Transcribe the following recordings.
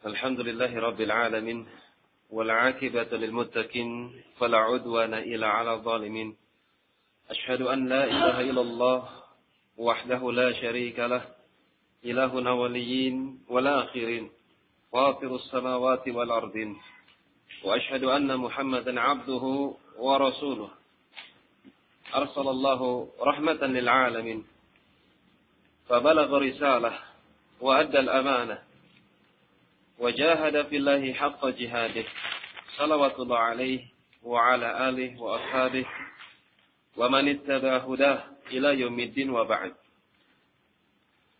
الحمد لله رب العالمين والعاقبة للمتقين فلا عدوان إلا على الظالمين أشهد أن لا إله إلا الله وحده لا شريك له إلهنا وليين والآخرين فاطر السماوات والأرضين وأشهد أن محمدا عبده ورسوله أرسل الله رحمة للعالمين فبلغ رسالة وأدى الأمانة وجاهد في الله حق جهاده صلوات الله عليه وعلى آله وأصحابه ومن اتبع هداه إلى يوم الدين وبعد.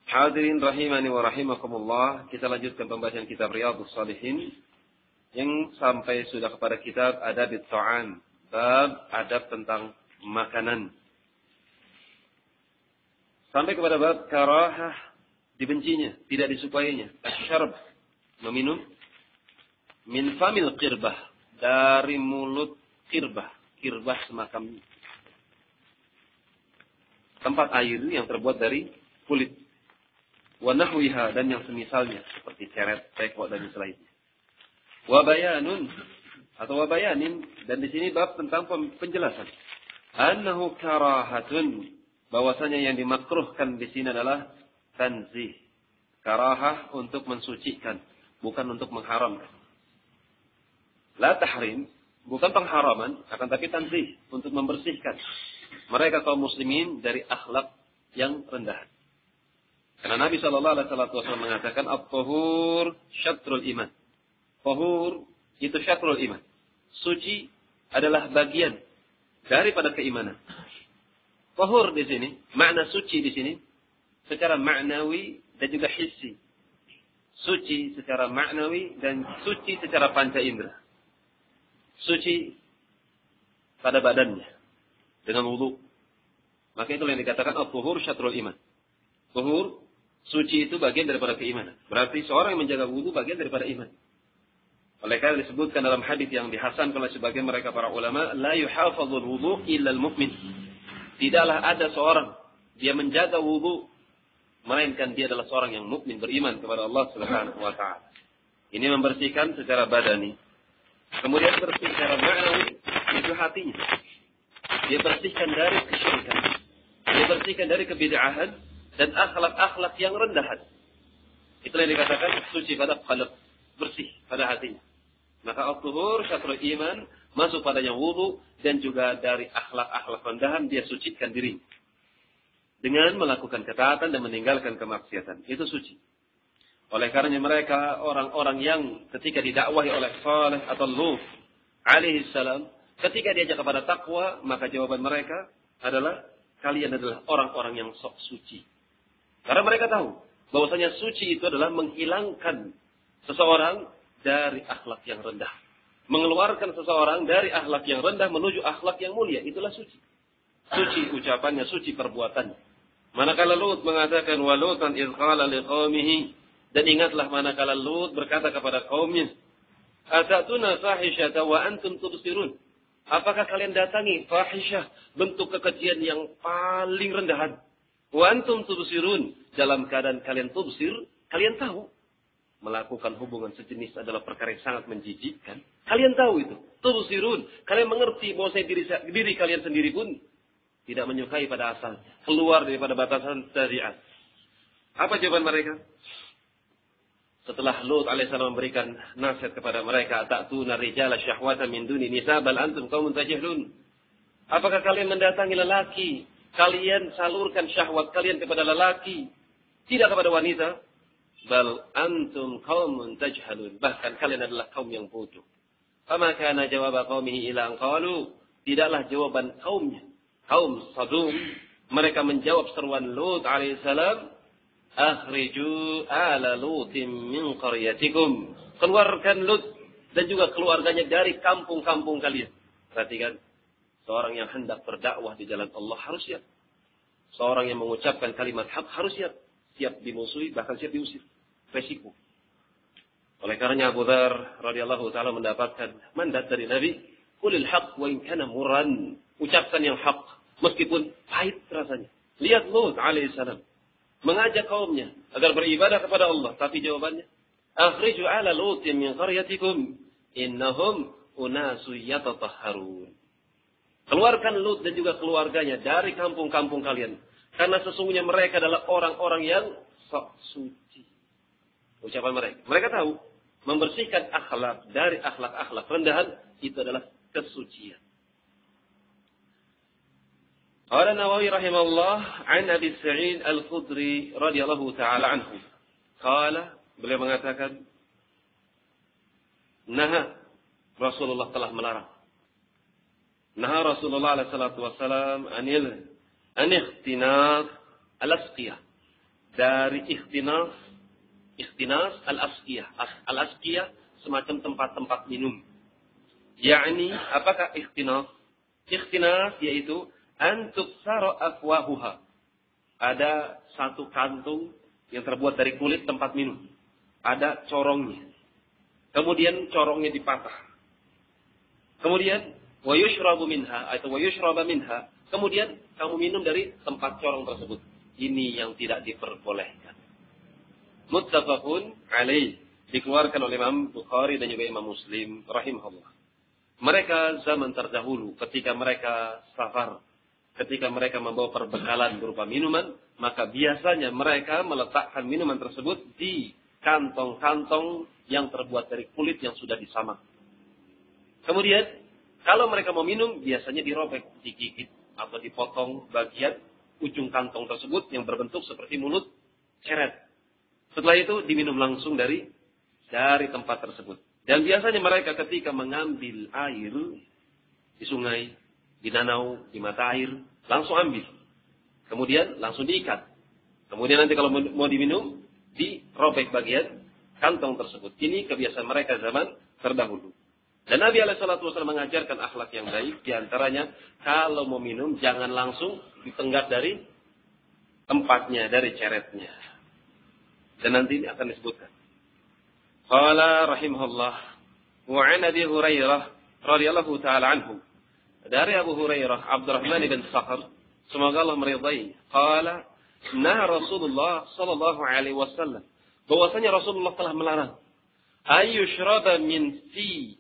Hadirin rahimani wa rahimakumullah, kita lanjutkan pembahasan kitab Riyadhus Shalihin yang sampai sudah kepada kitab Adabit Ta'am, bab adab tentang makanan. Sampai kepada bab karahah, dibencinya, tidak disukainya, asyarb, meminum, min famil qirbah, dari mulut qirbah. Qirbah semacam tempat air yang terbuat dari kulit. Wa nahwiha, dan yang semisalnya seperti ceret, teko dan selainnya. Wa bayanun atau wa bayanin, dan di sini bab tentang penjelasan. Annahu karahatun, bahwasanya yang dimakruhkan di sini adalah tanzih. Karahah untuk mensucikan, bukan untuk mengharamkan. La tahrim, bukan pengharaman, akan tapi tanzih, untuk membersihkan mereka kaum muslimin dari akhlak yang rendah. Karena Nabi SAW mengatakan, at-tahur syatrul iman. Tahur itu syatrul iman. Suci adalah bagian daripada keimanan. Tahur di sini, makna suci di sini, secara maknawi dan juga hissi. Suci secara maknawi dan suci secara panca indera. Suci pada badannya dengan wudu. Maka itulah yang dikatakan at-tuhur syatrul iman. Tuhur, suci itu bagian daripada keimanan. Berarti seorang yang menjaga wudu bagian daripada iman. Oleh karena disebutkan dalam hadis yang dihasankan oleh sebagian mereka para ulama, la yuhafadzul wudu illa al-mu'min. Tidaklah ada seorang dia menjaga wudu melainkan dia adalah seorang yang mukmin, beriman kepada Allah Subhanahu wa taala. Ini membersihkan secara badani. Kemudian bersih secara maknawi, itu hatinya. Dia bersihkan dari kesyirikan. Dia bersihkan dari kebid'ahan dan akhlak-akhlak yang rendahan. Itulah yang dikatakan suci pada qalb, bersih pada hatinya. Maka at-tuhur syatrul iman, masuk padanya wudu dan juga dari akhlak-akhlak rendahan dia sucikan dirinya. Dengan melakukan ketaatan dan meninggalkan kemaksiatan. Itu suci. Oleh karenanya mereka orang-orang yang ketika didakwahi oleh Saleh atau Lut alaihi salam, ketika diajak kepada takwa, maka jawaban mereka adalah, kalian adalah orang-orang yang sok suci. Karena mereka tahu bahwasanya suci itu adalah menghilangkan seseorang dari akhlak yang rendah. Mengeluarkan seseorang dari akhlak yang rendah menuju akhlak yang mulia. Itulah suci. Suci ucapannya, suci perbuatannya. Manakala Lut mengatakan, wa Lutan idh qala liqaumihi, dan ingatlah manakala Lut berkata kepada kaumnya, atatuna fahisyata wa antum tubsirun. Apakah kalian datangi fahisyah, bentuk kekejian yang paling rendahan? Wa antum tubsirun, dalam keadaan kalian tubsir, kalian tahu melakukan hubungan sejenis adalah perkara yang sangat menjijikkan. Kalian tahu itu. Tubsirun, kalian mengerti bahwa diri kalian sendiri pun tidak menyukai pada asal, keluar daripada batasan syariat. Apa jawaban mereka? Setelah Lut alaihissalam memberikan nasihat kepada mereka, ta'tuna rijala syahwata min duni nisa bal antum qaumun tajhalun. Apakah kalian mendatangi lelaki, kalian salurkan syahwat kalian kepada lelaki, tidak kepada wanita? Bal antum qaumun tajhalun. Bahkan kalian adalah kaum yang bodoh. Fama kana jawab qaumihi ila an qalu, tidaklah jawaban kaumnya, kaum Sadum, mereka menjawab seruan Lut alaihissalam, akhriju ala Lutin min qaryatikum. Keluarkan Lut dan juga keluarganya dari kampung-kampung kalian. Perhatikan, seorang yang hendak berdakwah di jalan Allah harus siap. Seorang yang mengucapkan kalimat hak harus siap. Siap dimusuhi, bahkan siap diusir. Resiko. Oleh karenanya Abu Dzar radhiyallahu taala mendapatkan mandat dari Nabi, qulil haq wa in kana murran. Ucapkan yang hak meskipun pahit rasanya. Lihat Lut alaihissalam mengajak kaumnya agar beribadah kepada Allah, tapi jawabannya, akhriju ala lutin min qaryatikum innahum unasu yatatahharun. Keluarkan Lut dan juga keluarganya dari kampung-kampung kalian. Karena sesungguhnya mereka adalah orang-orang yang sok suci. Ucapan mereka. Mereka tahu membersihkan akhlak dari akhlak-akhlak rendahan itu adalah kesucian. Qala Nawawi rahimahullah an Abi Sa'id Al-Khudri radhiyallahu taala anhu. Qala, beliau mengatakan, "Naha Rasulullah telah melarang. Naha Rasulullah alaihi salatu wasalam an ikhtinas al-asqiyah. Dari ikhtinas al-asqiyah. Al-asqiyah semacam tempat-tempat minum. Yakni apakah ikhtinas? Ikhtinas yaitu antuksara afwahuha. Ada satu kantung yang terbuat dari kulit tempat minum. Ada corongnya. Kemudian corongnya dipatah. Kemudian wa yushrabu minha atau wa yushraba minha. Kemudian kamu minum dari tempat corong tersebut. Ini yang tidak diperbolehkan. Muttafaqun alaih, dikeluarkan oleh Imam Bukhari dan juga Imam Muslim rahimahullah. Mereka zaman terdahulu ketika mereka safar, ketika mereka membawa perbekalan berupa minuman, maka biasanya mereka meletakkan minuman tersebut di kantong-kantong yang terbuat dari kulit yang sudah disamak. Kemudian, kalau mereka mau minum, biasanya dirobek, digigit, atau dipotong bagian ujung kantong tersebut yang berbentuk seperti mulut ceret. Setelah itu, diminum langsung dari tempat tersebut. Dan biasanya mereka ketika mengambil air di sungai, di danau, di mata air, langsung ambil. Kemudian langsung diikat. Kemudian nanti kalau mau diminum, dirobek bagian kantong tersebut. Ini kebiasaan mereka zaman terdahulu. Dan Nabi SAW mengajarkan akhlak yang baik. Di antaranya, kalau mau minum, jangan langsung ditenggak dari tempatnya, dari ceretnya. Dan nanti ini akan disebutkan. Qala rahimahullah. Wa'an Abi Hurairah radhiyallahu ta'ala anhu. Dari Abu Hurairah, Abdurrahman bin Sakhr, semoga Allah meridai. Qala, nah Rasulullah sallallahu alaihi wasallam. Bahwasanya Rasulullah telah melarang. Ayyushraba min fi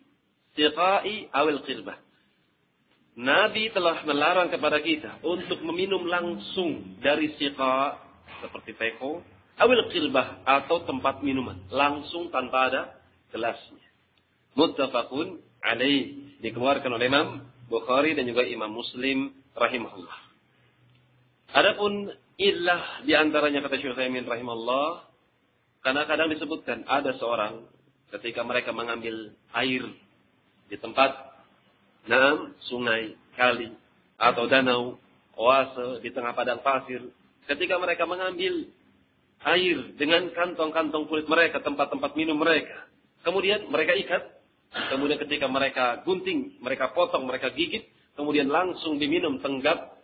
siqai awil qirbah. Nabi telah melarang kepada kita untuk meminum langsung dari siqa, seperti teko, awil qirbah, atau tempat minuman. Langsung tanpa ada gelasnya. Muttafaqun alaih, dikeluarkan oleh Imam Bukhari dan juga Imam Muslim rahimahullah. Adapun illah di antaranya kata Syekh Utsaimin rahimahullah, karena kadang disebutkan ada seorang ketika mereka mengambil air di tempat sungai, kali atau danau, oase di tengah padang pasir, ketika mereka mengambil air dengan kantong-kantong kulit mereka, tempat-tempat minum mereka, kemudian mereka ikat, kemudian ketika mereka gunting, mereka potong, mereka gigit, kemudian langsung diminum tenggap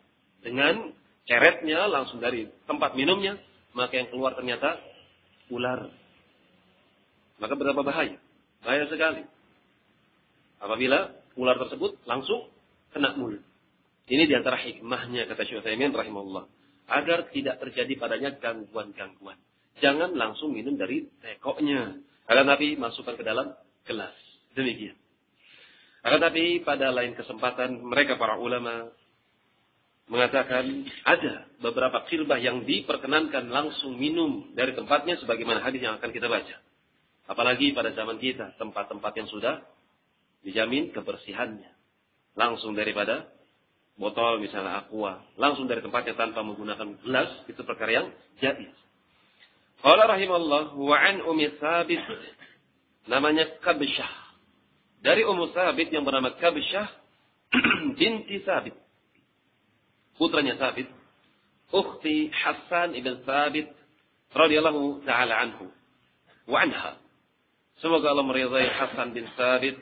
dengan ceretnya langsung dari tempat minumnya, maka yang keluar ternyata ular. Maka berapa bahaya? Bahaya sekali. Apabila ular tersebut langsung kena mulut. Ini diantara hikmahnya kata Syekh Utsaimin rahimahullah, agar tidak terjadi padanya gangguan-gangguan. Jangan langsung minum dari tekoknya. Akan tapi masukkan ke dalam gelas. Demikian. Akan tapi pada lain kesempatan mereka para ulama mengatakan ada beberapa qirbah yang diperkenankan langsung minum dari tempatnya sebagaimana hadis yang akan kita baca. Apalagi pada zaman kita, tempat-tempat yang sudah dijamin kebersihannya. Langsung daripada botol misalnya aqua, langsung dari tempatnya tanpa menggunakan gelas, itu perkara yang jaiz. Qala rahimallahu wa an Ummi Tsabit, namanya Kabsyah. Dari Ummu Tsabit yang bernama Kabsyah binti Tsabit, putranya Tsabit, ukhti Hasan ibn Tsabit radhiyallahu taala anhu wa anha. Semoga Allah meridai Hasan bin Tsabit,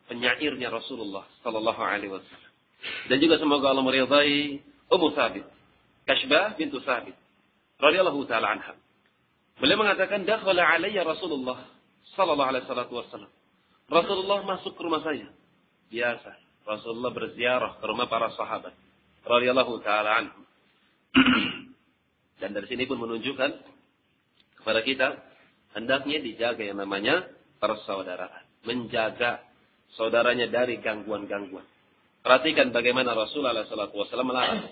penyairnya Rasulullah sallallahu alaihi wasallam. Dan juga semoga Allah meridai Ummu Tsabit, Kashbah bintu Tsabit radhiyallahu taala anha. Beliau mengatakan, dakhala alayya Rasulullah sallallahu alaihi wasallam. Rasulullah masuk ke rumah saya. Biasa, Rasulullah berziarah ke rumah para sahabat radhiyallahu taala anhum. Dan dari sini pun menunjukkan kepada kita Hendaknya dijaga yang namanya persaudaraan. Menjaga saudaranya dari gangguan-gangguan. Perhatikan bagaimana Rasulullah SAW melarang.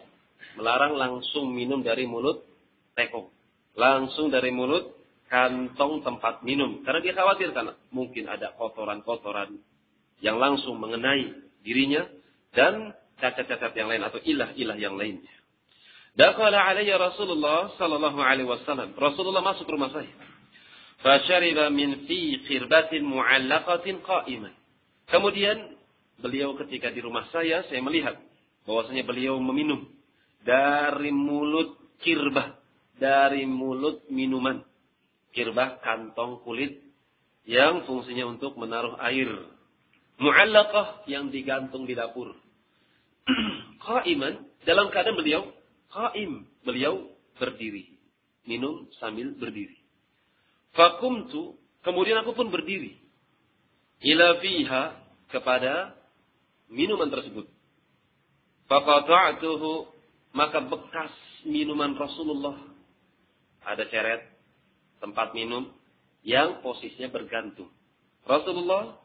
Melarang langsung minum dari mulut teko. Langsung dari mulut kantong tempat minum. Karena dia khawatir karena mungkin ada kotoran-kotoran yang langsung mengenai dirinya. Dan cacat-cacat yang lain atau ilah-ilah yang lainnya. Dakhala alayya Rasulullah sallallahu alaihi wasallam. Rasulullah masuk ke rumah saya. Fashariba min fi qirbatin mu'allaqatin qa'iman. Kemudian beliau ketika di rumah saya melihat bahwasanya beliau meminum dari mulut kirbah, dari mulut minuman. Kirbah kantong kulit yang fungsinya untuk menaruh air. Mu'allaqah yang digantung di dapur. Qa'iman, dalam keadaan beliau qa'im, beliau berdiri. Minum sambil berdiri. Fakumtu, kemudian aku pun berdiri. Ila fiha, kepada minuman tersebut. Faqata'tuhu, maka bekas minuman Rasulullah. Ada ceret, tempat minum, yang posisinya bergantung. Rasulullah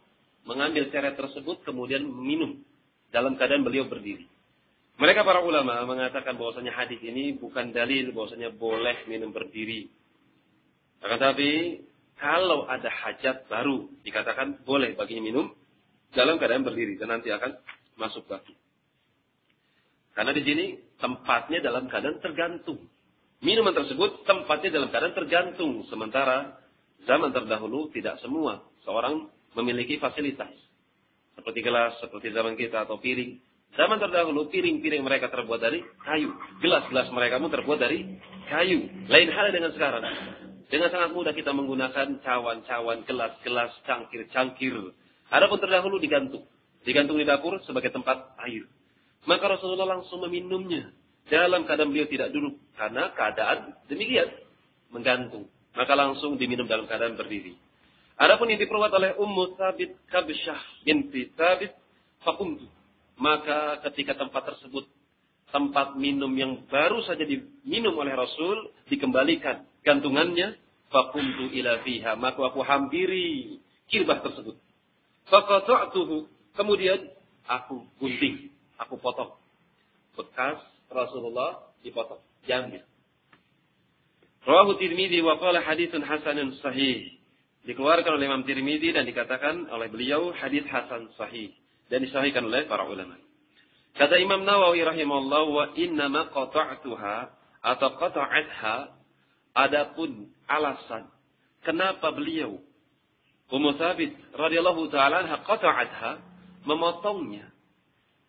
mengambil ceret tersebut, kemudian minum. Dalam keadaan beliau berdiri. Mereka para ulama mengatakan bahwasanya hadis ini bukan dalil bahwasanya boleh minum berdiri. Akan tapi kalau ada hajat baru dikatakan boleh baginya minum dalam keadaan berdiri dan nanti akan masuk lagi. Karena di sini tempatnya dalam keadaan tergantung. Minuman tersebut tempatnya dalam keadaan tergantung. Sementara zaman terdahulu tidak semua seorang memiliki fasilitas. Seperti gelas, seperti zaman kita atau piring. Zaman terdahulu piring-piring mereka terbuat dari kayu. Gelas-gelas mereka pun terbuat dari kayu. Lain hal dengan sekarang. Dengan sangat mudah kita menggunakan cawan-cawan, gelas-gelas, cangkir-cangkir. Adapun terdahulu digantung. Digantung di dapur sebagai tempat air. Maka Rasulullah langsung meminumnya. Dalam keadaan beliau tidak duduk. Karena keadaan demikian. Menggantung. Maka langsung diminum dalam keadaan berdiri. Adapun yang diperbuat oleh Ummu Thabit Kabsyah binti Thabit fakumtu. Maka ketika tempat tersebut, tempat minum yang baru saja diminum oleh Rasul, dikembalikan gantungannya, fakumtu ila fiha. Maka aku hampiri kirbah tersebut. Faqata'tuhu. Kemudian aku gunting, aku potong. Bekas Rasulullah dipotong. Diambil. Rawahu Tirmidzi wa qala haditsun hasanun sahih. Dikeluarkan oleh Imam Tirmidzi dan dikatakan oleh beliau hadis hasan sahih dan disahihkan oleh para ulama. Kata Imam Nawawi rahimahullah, wa inna ma qata'tuha atau qata'atha, adapun alasan kenapa beliau Ummu Thabit radhiyallahu taala anha qata'atha, memotongnya.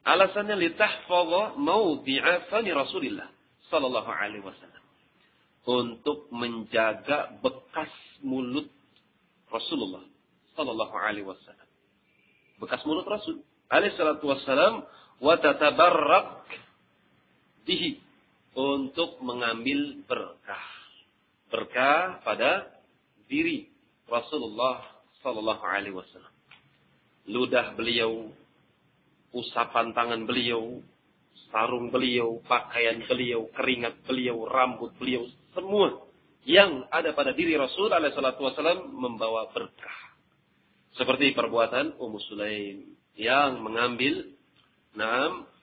Alasannya litahfadha mawdi'a fani Rasulillah sallallahu alaihi wasallam. Untuk menjaga bekas mulut Rasulullah sallallahu alaihi wasallam. Bekas mulut Rasul alaihi salatu wasallam, wa tatabarrak bihi, untuk mengambil berkah. Berkah pada diri Rasulullah sallallahu alaihi wasallam. Ludah beliau, usapan tangan beliau, sarung beliau, pakaian beliau, keringat beliau, rambut beliau, semua yang ada pada diri Rasul alaihi salatu wasallam membawa berkah. Seperti perbuatan Ummu Sulaim yang mengambil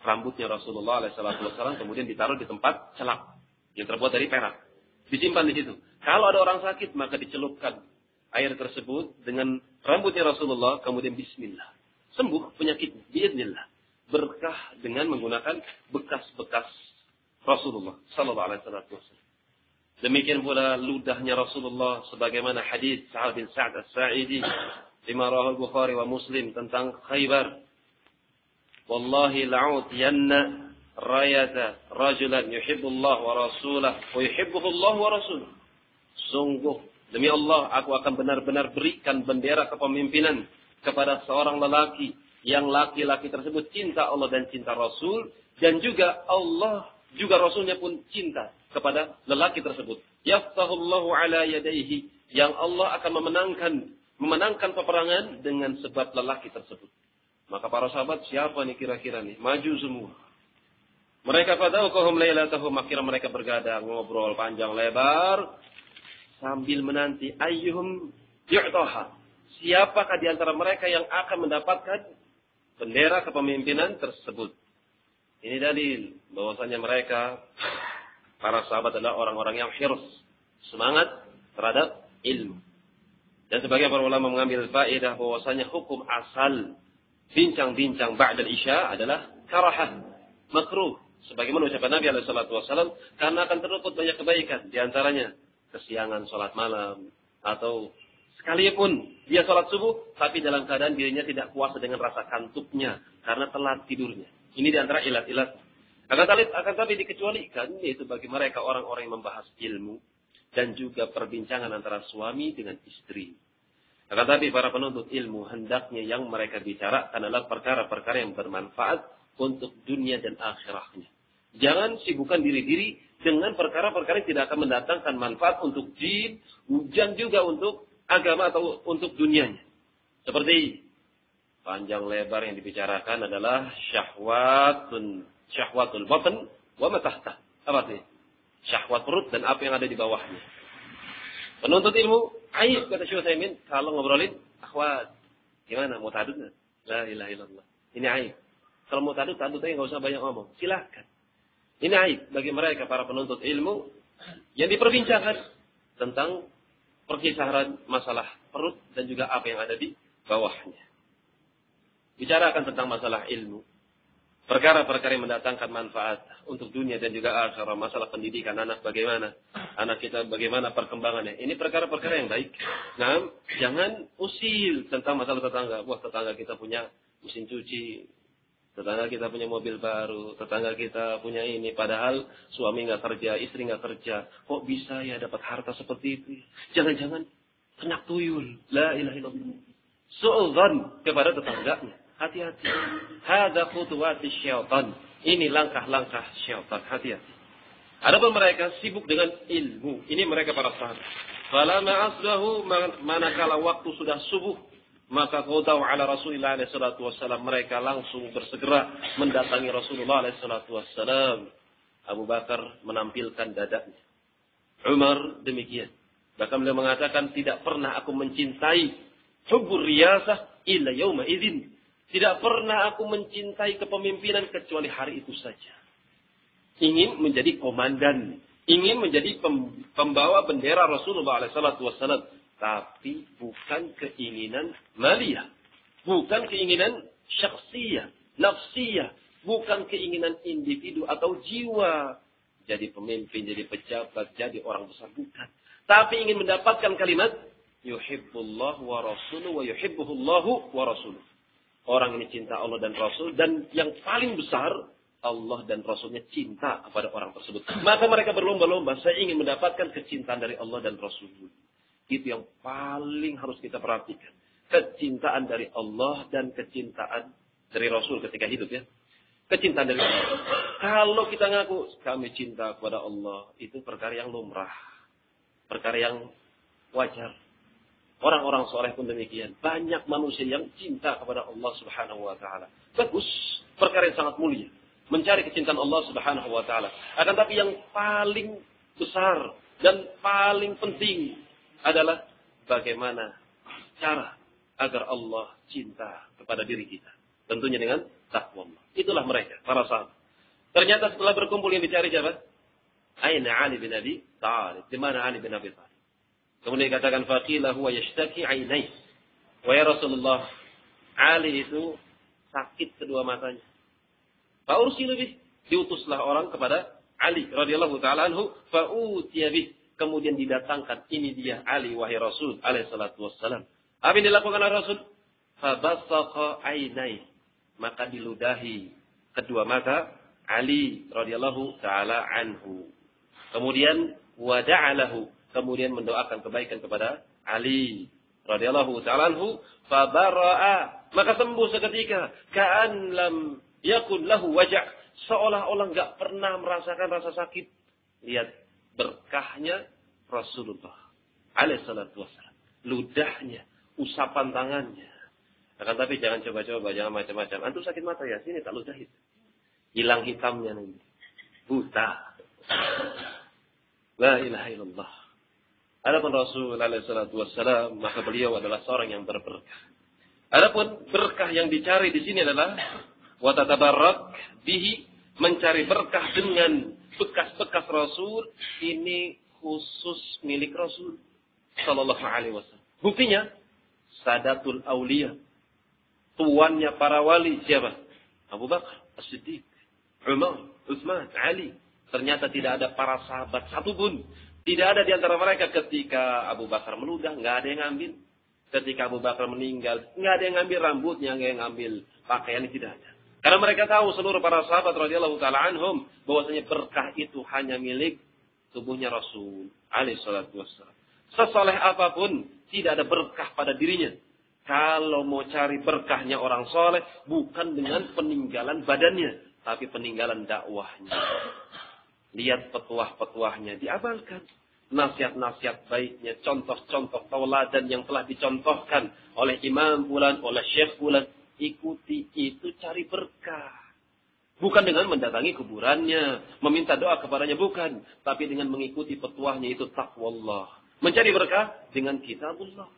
rambutnya Rasulullah alaihi salatu wasallam kemudian ditaruh di tempat celak yang terbuat dari perak. Disimpan di situ. Kalau ada orang sakit maka dicelupkan air tersebut dengan rambutnya Rasulullah, kemudian bismillah. Sembuh penyakitnya biidznillah. Berkah dengan menggunakan bekas-bekas Rasulullah sallallahu alaihi wasallam. Demikian pula ludahnya Rasulullah sebagaimana hadis Sa'ad bin Sa'ad As-Sa'idi lima rawahu Bukhari wa Muslim tentang Khaybar. Wallahi la'utiyanna rayata rajulan yuhibbullah wa rasulah wa yuhibbuhu Allah wa rasuluh. Sungguh demi Allah aku akan benar-benar berikan bendera kepemimpinan kepada seorang lelaki yang laki-laki tersebut cinta Allah dan cinta Rasul, dan juga Allah juga Rasulnya pun cinta kepada lelaki tersebut. Yaftahullahu ala yadaihi, yang Allah akan memenangkan peperangan dengan sebab lelaki tersebut. Maka para sahabat, siapa nih kira-kira nih? Maju semua. Mereka fadauqahum lailatahum, akhirnya mereka bergadang ngobrol panjang lebar sambil menanti ayyuhum yu'taha. Siapakah di antara mereka yang akan mendapatkan bendera kepemimpinan tersebut? Ini dalil bahwasanya mereka para sahabat adalah orang-orang yang hirs, semangat terhadap ilmu. Dan sebagian para ulama mengambil faedah bahwasanya hukum asal bincang-bincang ba'dal isya adalah karahah, makruh. Sebagaimana ucapan Nabi SAW, karena akan terdapat banyak kebaikan. Di antaranya kesiangan sholat malam, atau sekalipun dia sholat subuh, tapi dalam keadaan dirinya tidak puasa dengan rasa kantuknya, karena telat tidurnya. Ini di antara ilat-ilat. Akan tapi dikecualikan, yaitu bagi mereka orang-orang yang membahas ilmu, dan juga perbincangan antara suami dengan istri. Akan tapi para penuntut ilmu hendaknya yang mereka bicarakan adalah perkara-perkara yang bermanfaat untuk dunia dan akhirahnya. Jangan sibukkan diri-diri dengan perkara-perkara yang tidak akan mendatangkan manfaat untuk din, dan juga untuk agama atau untuk dunianya. Seperti panjang lebar yang dibicarakan adalah syahwatul batn wa ma tahta. Apa sih? Syahwat perut dan apa yang ada di bawahnya. Penuntut ilmu, aib kata Syekh Utsaimin kalau ngobrolin akhwat. Gimana mau tadud enggak? La ilaha illallah. Ini aib. Kalau mau tadud aja enggak usah banyak ngomong. Silakan. Ini aib bagi mereka para penuntut ilmu yang diperbincangkan tentang perkisahan masalah perut dan juga apa yang ada di bawahnya. Bicarakan tentang masalah ilmu. Perkara-perkara yang mendatangkan manfaat untuk dunia dan juga akhirat, masalah pendidikan anak bagaimana, anak kita bagaimana perkembangannya. Ini perkara-perkara yang baik. Nah, jangan usil tentang masalah tetangga. Wah, tetangga kita punya mesin cuci, tetangga kita punya mobil baru, tetangga kita punya ini. Padahal suami nggak kerja, istri nggak kerja. Kok bisa ya dapat harta seperti itu? Jangan-jangan kena tuyul. La ilaha illallah. Su'udzan kepada tetangganya. Hati-hati. Hadza khutuwati syaitan. Ini langkah-langkah syaitan. Hati-hati. Adapun mereka sibuk dengan ilmu. Ini mereka para sahabat. Falamma asbahu, manakala waktu sudah subuh, maka qadaw ala Rasulillah alaihi salatu wassalam, mereka langsung bersegera mendatangi Rasulullah alaihi salatu wassalam. Abu Bakar menampilkan dadanya. Umar demikian. Bahkan beliau mengatakan, tidak pernah aku mencintai hubbur riyasah illa yauma idzin. Tidak pernah aku mencintai kepemimpinan kecuali hari itu saja. Ingin menjadi komandan. Ingin menjadi pembawa bendera Rasulullah SAW. Tapi bukan keinginan maliyah. Bukan keinginan syakhsiyah, nafsiyah. Bukan keinginan individu atau jiwa. Jadi pemimpin, jadi pejabat, jadi orang besar. Bukan. Tapi ingin mendapatkan kalimat yuhibbullah wa rasuluhu wa yuhibbuhullahu wa rasuluhu. Orang ini cinta Allah dan Rasul. Dan yang paling besar, Allah dan Rasulnya cinta kepada orang tersebut. Maka mereka berlomba-lomba. Saya ingin mendapatkan kecintaan dari Allah dan Rasul. Itu yang paling harus kita perhatikan. Kecintaan dari Allah dan kecintaan dari Rasul ketika hidup ya. Kecintaan dari Allah. Kalau kita ngaku kami cinta kepada Allah. Itu perkara yang lumrah. Perkara yang wajar. Orang-orang soleh pun demikian. Banyak manusia yang cinta kepada Allah Subhanahu wa ta'ala. Bagus. Perkara yang sangat mulia. Mencari kecintaan Allah Subhanahu wa ta'ala. Akan tapi yang paling besar dan paling penting adalah bagaimana cara agar Allah cinta kepada diri kita. Tentunya dengan takwa Allah. Itulah mereka, para sahabat. Ternyata setelah berkumpul yang dicari siapa? Aina Ali bin Abi Thalib. Di mana Ali bin Abi Thalib? Kemudian dikatakan faqila huwa yashtaki ainai. Wa ya Rasulullah, Ali itu sakit kedua matanya. Fa ursilu bih, diutuslah orang kepada Ali radhiyallahu taala anhu, fa utiya bih, kemudian didatangkan ini dia Ali wahai Rasul alaihi salatu wassalam. Apa yang dilakukan oleh Rasul? Fa basakha ainai, maka diludahi kedua mata Ali radhiyallahu taala anhu. Kemudian wada'alahu, kemudian mendoakan kebaikan kepada Ali radhiyallahu ta'ala anhu, fa bara'a, maka sembuh seketika, ka'an lam yakun lahu waja', seolah-olah enggak pernah merasakan rasa sakit. Lihat berkahnya Rasulullah alaihi salatu wasallam, ludahnya, usapan tangannya. Akan tapi jangan coba-coba, jangan macam-macam. Antum sakit mata ya, sini tak ludahin. Hilang hitamnya nanti. Buta. La ilaha illallah. Adapun Rasul alaihi salatu wassalam, maka beliau adalah seorang yang berberkah. Adapun berkah yang dicari di sini adalah wa tatabarrak bihi, mencari berkah dengan bekas-bekas Rasul, ini khusus milik Rasul sallallahu alaihi wasallam. Buktinya Sadatul Aulia, tuannya para wali siapa? Abu Bakar As-Siddiq, Umar, Utsman, Ali. Ternyata tidak ada para sahabat satupun, tidak ada di antara mereka ketika Abu Bakar meludah, nggak ada yang ngambil. Ketika Abu Bakar meninggal, nggak ada yang ngambil rambutnya, nggak ada yang ngambil pakaian, tidak ada. Karena mereka tahu seluruh para sahabat radhiyallahu taala anhum bahwasanya berkah itu hanya milik tubuhnya Rasul alaihi salatu wassalam. Sesoleh apapun tidak ada berkah pada dirinya. Kalau mau cari berkahnya orang soleh, bukan dengan peninggalan badannya, tapi peninggalan dakwahnya. Lihat petuah-petuahnya diamalkan. Nasihat-nasihat baiknya, contoh-contoh tauladan yang telah dicontohkan oleh Imam Fulan, oleh Syekh Fulan. Ikuti itu, cari berkah. Bukan dengan mendatangi kuburannya, meminta doa kepadanya, bukan. Tapi dengan mengikuti petuahnya, itu taqwallah. Mencari berkah dengan kitabullah.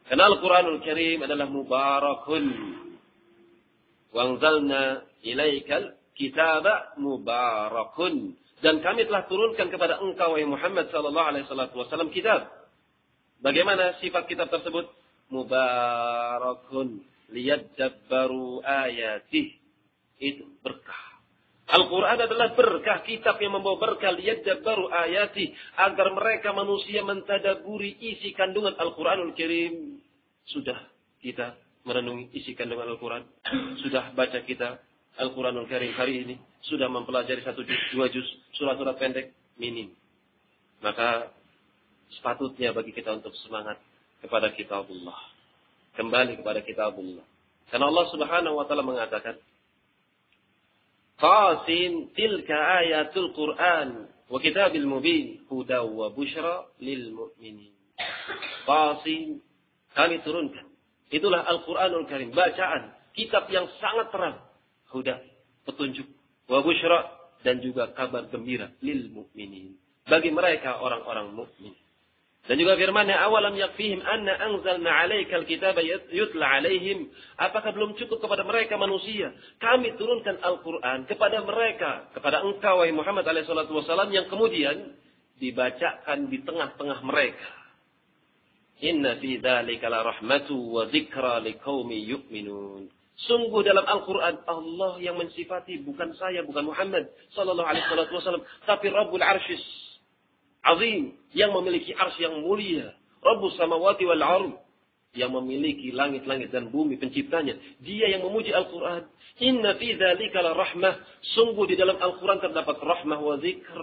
Karena Al-Quranul Karim adalah mubarakun. Wa anzalna ilaikal kitaba mubarakun. Dan kami telah turunkan kepada engkau, wahai Muhammad sallallahu alaihi wasallam, kitab. Bagaimana sifat kitab tersebut? Mubarakun. Liyadabbaru ayatih. Itu berkah. Al-Quran adalah berkah, kitab yang membawa berkah. Liyadabbaru ayatih, agar mereka manusia mentadaburi isi kandungan Al-Quranul Karim. Sudah kita merenungi isi kandungan Al-Quran? Sudah baca kita Al-Quranul Karim hari ini? Sudah mempelajari 1 juz, 2 juz, surat-surat pendek? Minim. Maka sepatutnya bagi kita untuk semangat kepada kitabullah. Kembali kepada kitabullah. Karena Allah Subhanahu wa taala mengatakan, Qasin tilka ayatul Qur'an wa kitabil mubin hudaw wa busyra lil mu'minin. Qasin, kami turunkan. Itulah Al-Quranul Karim, bacaan, kitab yang sangat terang. Huda, petunjuk, wa busyra, dan juga kabar gembira lil mu'minin, bagi mereka orang-orang mukmin. Dan juga firman-Nya, awalam yakfihim anna anzalna 'alaikal kitaba yutla 'alaihim. Apakah belum cukup kepada mereka manusia? Kami turunkan Al-Qur'an kepada mereka, kepada engkau wahai Muhammad alaihi salatu wasallam, yang kemudian dibacakan di tengah-tengah mereka. Inna fi dzalika la rahmatu wa dzikra liqaumi yu'minun. Sungguh dalam Al-Qur'an Allah yang mensifati, bukan saya, bukan Muhammad sallallahu alaihi wasallam, tapi Rabbul Arsyis Azim, yang memiliki arsy yang mulia. Rabbus samawati wal ardh, yang memiliki langit-langit dan bumi penciptanya. Dia yang memuji Al-Quran. Inna fi dzalika la rahmah. Sungguh di dalam Al-Quran terdapat rahmah wa zikr.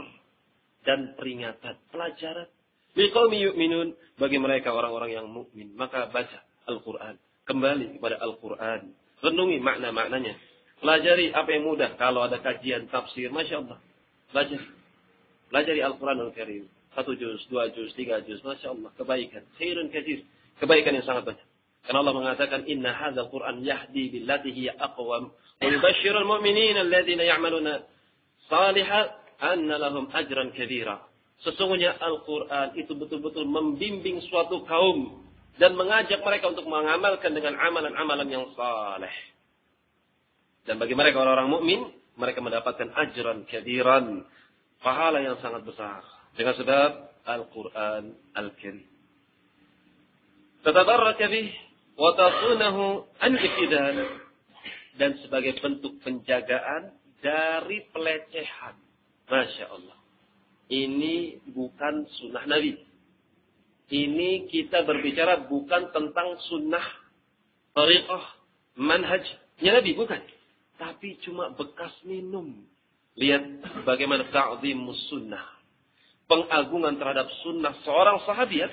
Dan peringatan, pelajaran. Liqaumi yu'minun, bagi mereka orang-orang yang mukmin. Maka baca Al-Quran. Kembali kepada Al-Quran. Renungi makna-maknanya. Pelajari apa yang mudah. Kalau ada kajian tafsir, Masya Allah. Pelajari Al-Quranul Karim. 1 juz, 2 juz, 3 juz. Masya Allah. Kebaikan. Khairun katsir. Kebaikan yang sangat banyak. Karena Allah mengatakan, Inna hadzal Qur'an yahdi billati hiya aqwam. Wa yubashshirul mu'minina alladhina ya'maluna salihat anna lahum ajran kabira. Sesungguhnya Al-Quran itu betul-betul membimbing suatu kaum. Dan mengajak mereka untuk mengamalkan dengan amalan-amalan yang saleh. Dan bagi mereka orang-orang mukmin, mereka mendapatkan ajran kabiran. Pahala yang sangat besar. Dengan sebab Al-Quran Al-Karim. Tatabarraka bih wa tasunahu an ibtidal. Dan sebagai bentuk penjagaan dari pelecehan. Masya Allah. Ini bukan sunnah Nabi. Ini kita berbicara bukan tentang sunnah, tariqah, manhajnya Nabi. Bukan. Tapi cuma bekas minum. Lihat bagaimana ta'zimus sunnah. Pengagungan terhadap sunnah seorang sahabiat.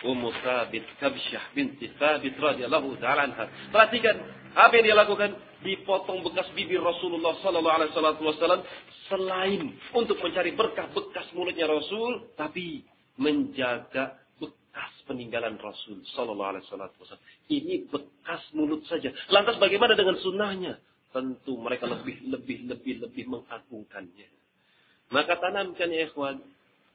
Ummu Thabit Kabsyah binti Thabit radhiyallahu ta'ala anha. Perhatikan apa yang dia lakukan. Dipotong bekas bibir Rasulullah sallallahu alaihi wasallam. Selain untuk mencari berkah bekas mulutnya Rasul. Tapi menjaga bekas peninggalan Rasul sallallahu alaihi wasallam. Ini bekas mulut saja. Lantas bagaimana dengan sunnahnya? Tentu mereka lebih mengagungkannya. Maka tanamkan ya ikhwan,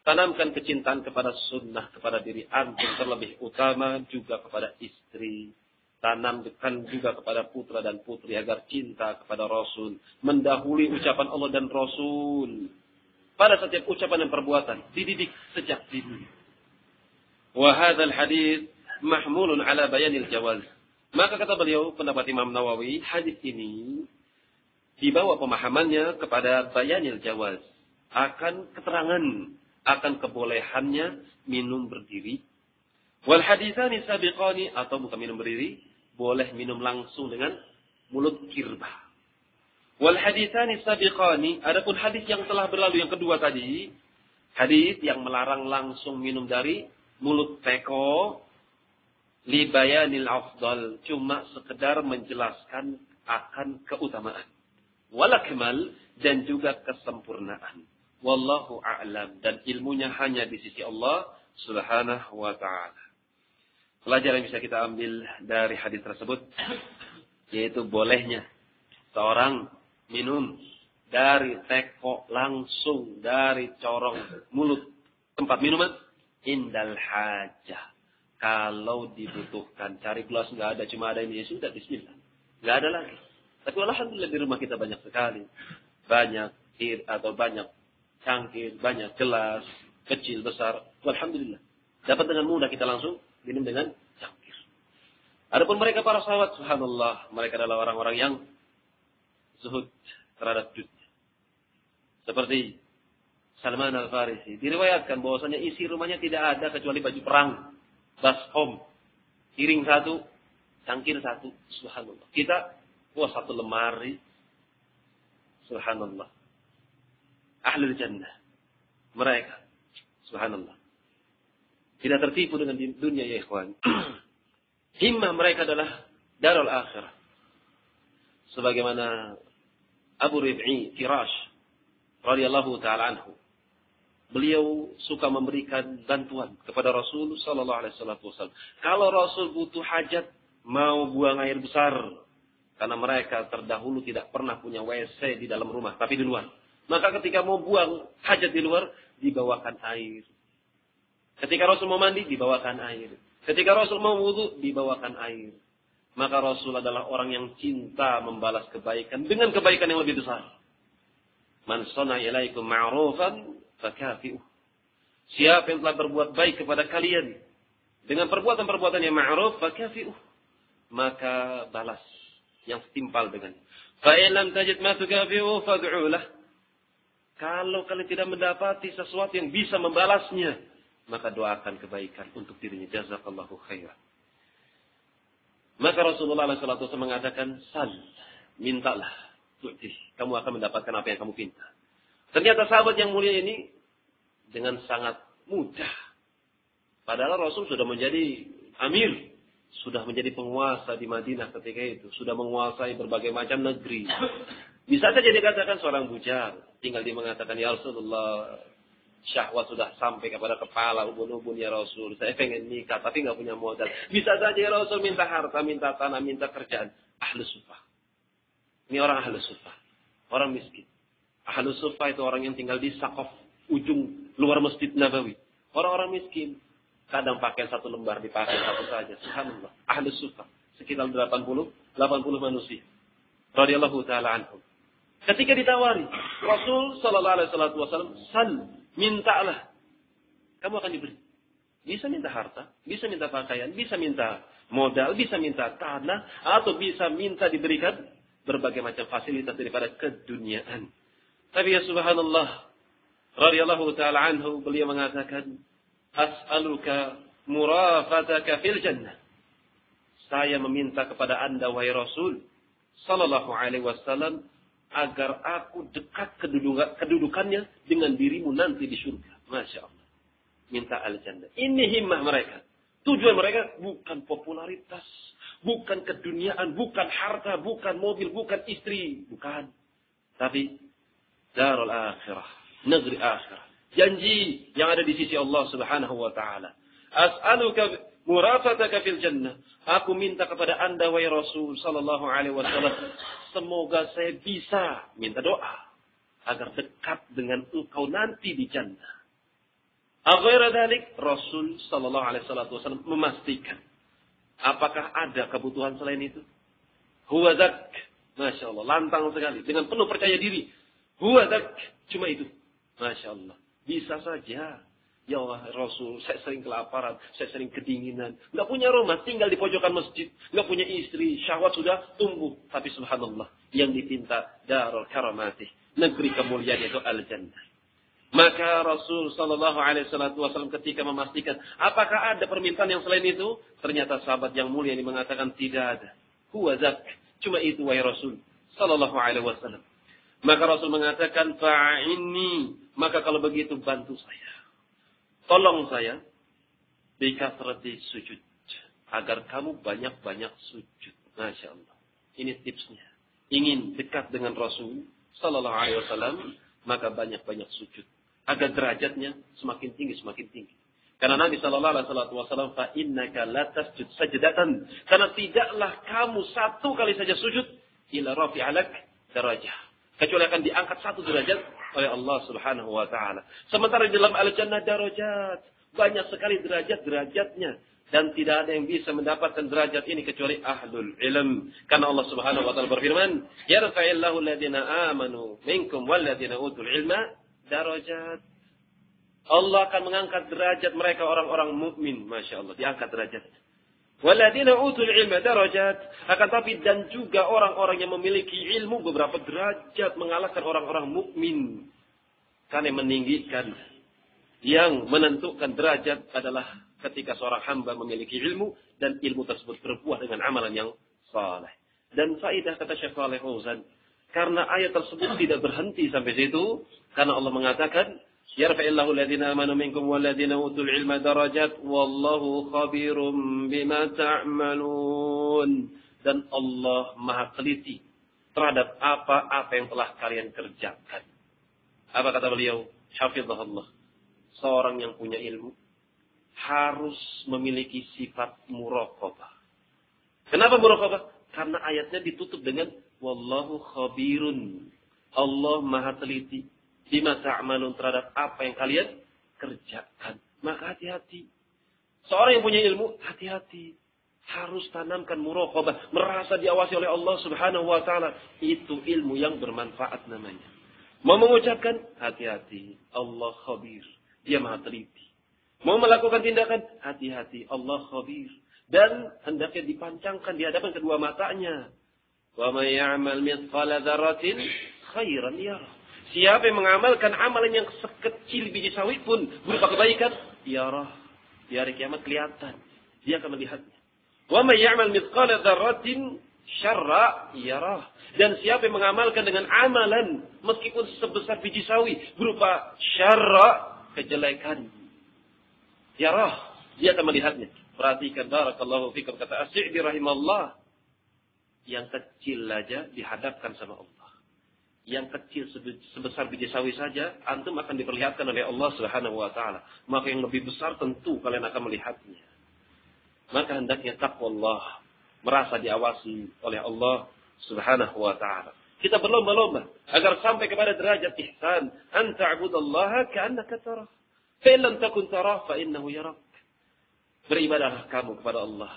Tanamkan kecintaan kepada sunnah, kepada diri antum, terlebih utama juga kepada istri. Tanamkan juga kepada putra dan putri agar cinta kepada Rasul. Mendahului ucapan Allah dan Rasul. Pada setiap ucapan dan perbuatan. Dididik sejak dini. Wa hadzal hadits mahmulun ala bayanil jawaz. Maka kata beliau, pendapat Imam Nawawi, hadis ini dibawa pemahamannya kepada bayanil jawaz. Akan keterangan, akan kebolehannya minum berdiri. Wal haditsani sabiqani, atau bukan minum berdiri, boleh minum langsung dengan mulut kirbah. Wal haditsani sabiqani, adapun hadis yang telah berlalu yang kedua tadi, hadis yang melarang langsung minum dari mulut teko, li bayanil afdal, cuma sekedar menjelaskan akan keutamaan. Wal akmal, dan juga kesempurnaan. Wallahu a'lam, dan ilmunya hanya di sisi Allah Subhanahu wa ta'ala. Pelajaran yang bisa kita ambil dari hadis tersebut, yaitu bolehnya seorang minum dari teko langsung dari corong mulut tempat minuman indal hajah. Kalau dibutuhkan, cari gelas nggak ada, cuma ada ini, ya sudah, bismillah. Nggak ada lagi. Tapi alhamdulillah di rumah kita banyak sekali. Banyak banyak cangkir, banyak gelas, kecil, besar. Alhamdulillah. Dapat dengan mudah kita langsung minum dengan cangkir. Adapun mereka para sahabat, subhanallah, mereka adalah orang-orang yang zuhud terhadap dunia. Seperti Salman Al-Farisi. Diriwayatkan bahwasanya isi rumahnya tidak ada kecuali baju perang. Baskom. Piring satu, cangkir satu. Subhanallah. Kita, satu lemari. Subhanallah. Ahlul jannah. Mereka. Subhanallah. Tidak tertipu dengan dunia, ya ikhwan. Himmah mereka adalah darul akhirah. Sebagaimana Abu Rib'i Firash radhiyallahu ta'ala anhu. Beliau suka memberikan bantuan kepada Rasul sallallahu alaihi wasallam. Kalau Rasul butuh hajat, mau buang air besar, karena mereka terdahulu tidak pernah punya WC di dalam rumah, tapi di luar. Maka ketika mau buang hajat di luar, dibawakan air. Ketika Rasul mau mandi, dibawakan air. Ketika Rasul mau wudu, dibawakan air. Maka Rasul adalah orang yang cinta membalas kebaikan dengan kebaikan yang lebih besar. Man sana ilaikum ma'rufan fakafi'uh. Siapa yang telah berbuat baik kepada kalian dengan perbuatan-perbuatan yang ma'ruf, fakafi'uh, maka balas yang setimpal dengannya. Fa in lam tajid ma tukafi'uh fad'u lah. Kalau kalian tidak mendapati sesuatu yang bisa membalasnya, maka doakan kebaikan untuk dirinya. Jazakallahu khairan. Maka Rasulullah SAW mengatakan, sal, mintalah, tu'tih. Kamu akan mendapatkan apa yang kamu pinta. Ternyata sahabat yang mulia ini dengan sangat mudah. Padahal Rasul sudah menjadi amir, sudah menjadi penguasa di Madinah ketika itu, sudah menguasai berbagai macam negeri. Bisa saja dikatakan seorang bujang, tinggal dia mengatakan, ya Rasulullah, syahwat sudah sampai kepada kepala, ubun-ubun ya Rasul. Saya pengen nikah, tapi nggak punya modal. Bisa saja ya Rasul minta harta, minta tanah, minta kerjaan. Ahlus suffah. Ini orang ahlus suffah. Orang miskin. Ahlus suffah itu orang yang tinggal di Saqaf, ujung luar Masjid Nabawi. Orang-orang miskin. Kadang pakai satu lembar, dipakai satu saja. Subhanallah. Ahlus suffah. Sekitar 80 manusia. Radiyallahu ta'ala anhum. Ketika ditawari, Rasul sallallahu alaihi wasallam, sal, mintalah. Kamu akan diberi. Bisa minta harta, bisa minta pakaian, bisa minta modal, bisa minta tanah, atau bisa minta diberikan berbagai macam fasilitas daripada keduniaan. Tapi ya subhanallah, radhiyallahu ta'ala anhu, beliau mengatakan, as'aluka murafataka fil jannah. Saya meminta kepada Anda, wahai Rasul sallallahu alaihi wasallam, agar aku dekat kedudukannya dengan dirimu nanti di surga. Masya Allah. Minta al-jannah. Ini himmah mereka. Tujuan mereka bukan popularitas, bukan keduniaan, bukan harta, bukan mobil, bukan istri. Bukan. Tapi darul akhirah. Negeri akhirah. Janji yang ada di sisi Allah subhanahu wa ta'ala. As'aluka murafataka fil jannah. Aku minta kepada Anda, wahai Rasul sallallahu alaihi wasallam, semoga saya bisa minta doa agar dekat dengan engkau nanti di jannah. Aghayra dzalik, Rasul sallallahu alaihi wasallam memastikan apakah ada kebutuhan selain itu? Huwa dzak. Masya Allah, lantang sekali dengan penuh percaya diri. Huwa dzak, cuma itu. Masya Allah. Bisa saja. Ya Allah Rasul, saya sering kelaparan, saya sering kedinginan. Nggak punya rumah, tinggal di pojokan masjid. Nggak punya istri, syahwat sudah tumbuh. Tapi subhanallah, yang dipinta darul karamatih. Negeri kemuliaan itu al-jannah. Maka Rasul sallallahu alaihi wasallam ketika memastikan apakah ada permintaan yang selain itu, ternyata sahabat yang mulia ini mengatakan tidak ada. Huwa dzak, cuma itu wahai Rasul sallallahu alaihi wasallam. Maka Rasul mengatakan fa'inni, maka kalau begitu bantu saya. Tolong saya bikasrati sujud agar kamu banyak-banyak sujud. Masya Allah. Ini tipsnya. Ingin dekat dengan Rasul sallallahu alaihi wasallam, maka banyak-banyak sujud agar derajatnya semakin tinggi semakin tinggi. Karena Nabi sallallahu alaihi wasallam fa innaka la tasjud sajdatan, karena tidaklah kamu satu kali saja sujud ila rafi'alak darajah, kecuali akan diangkat satu derajat oleh Allah Subhanahu wa taala. Sementara di dalam al-jannah darajat, banyak sekali derajat-derajatnya, dan tidak ada yang bisa mendapatkan derajat ini kecuali ahlul ilm. Karena Allah Subhanahu wa taala berfirman, "Yarfa'illahu alladziina aamanu minkum walladziina utul ilma darajat." Allah akan mengangkat derajat mereka orang-orang mukmin, Masya Allah, diangkat derajatnya. Walladziina utul ilma darajat, akan tapi dan juga orang-orang yang memiliki ilmu beberapa derajat mengalahkan orang-orang mukmin. Karena yang meninggikan, yang menentukan derajat adalah ketika seorang hamba memiliki ilmu dan ilmu tersebut berbuah dengan amalan yang saleh. Dan faidah kata Syekh Shalih Fauzan, karena ayat tersebut tidak berhenti sampai situ, karena Allah mengatakan yarfa'illahu alladziina aamanu minkum walladziina utul ilma darajat wallahu khabirum bima ta'malun. Dan Allah Maha teliti terhadap apa-apa yang telah kalian kerjakan. Apa kata beliau? Hafizahullah. Seorang yang punya ilmu harus memiliki sifat muraqabah. Kenapa muraqabah? Karena ayatnya ditutup dengan wallahu khabirun. Allah Maha teliti bima ta'malun, terhadap apa yang kalian kerjakan. Maka hati-hati. Seorang yang punya ilmu, hati-hati. Harus tanamkan muraqabah, merasa diawasi oleh Allah Subhanahu wa taala. Itu ilmu yang bermanfaat namanya. Mau mengucapkan, hati-hati. Allah khabir. Dia Maha teliti. Mau melakukan tindakan, hati-hati. Allah khabir. Dan hendaknya dipancangkan di hadapan kedua matanya. Wa may ya'mal mithqala dzarratin khairan yarah. Siapa yang mengamalkan amalan yang sekecil biji sawi pun berupa kebaikan, yarah, di hari kiamat kelihatan. Dia akan melihatnya. Wa may ya'mal mithqala dzarratin syarra yarah. Dan siapa yang mengamalkan dengan amalan meskipun sebesar biji sawi berupa syarra, kejelekan, yarah, dia akan melihatnya. Perhatikan, barakallahu fikum, kata As-Sa'di rahimahullah, yang kecil aja dihadapkan sama Allah. Yang kecil sebesar biji sawi saja, antum akan diperlihatkan oleh Allah Subhanahu wa taala. Maka yang lebih besar tentu kalian akan melihatnya. Maka hendaknya taqwallah, merasa diawasi oleh Allah Subhanahu wa taala. Kita berlomba-lomba agar sampai kepada derajat ihsan, an ta'budallaha ka'annaka tarah. Fa in lam takun tarah fa innahu yarak. Beribadahlah kamu kepada Allah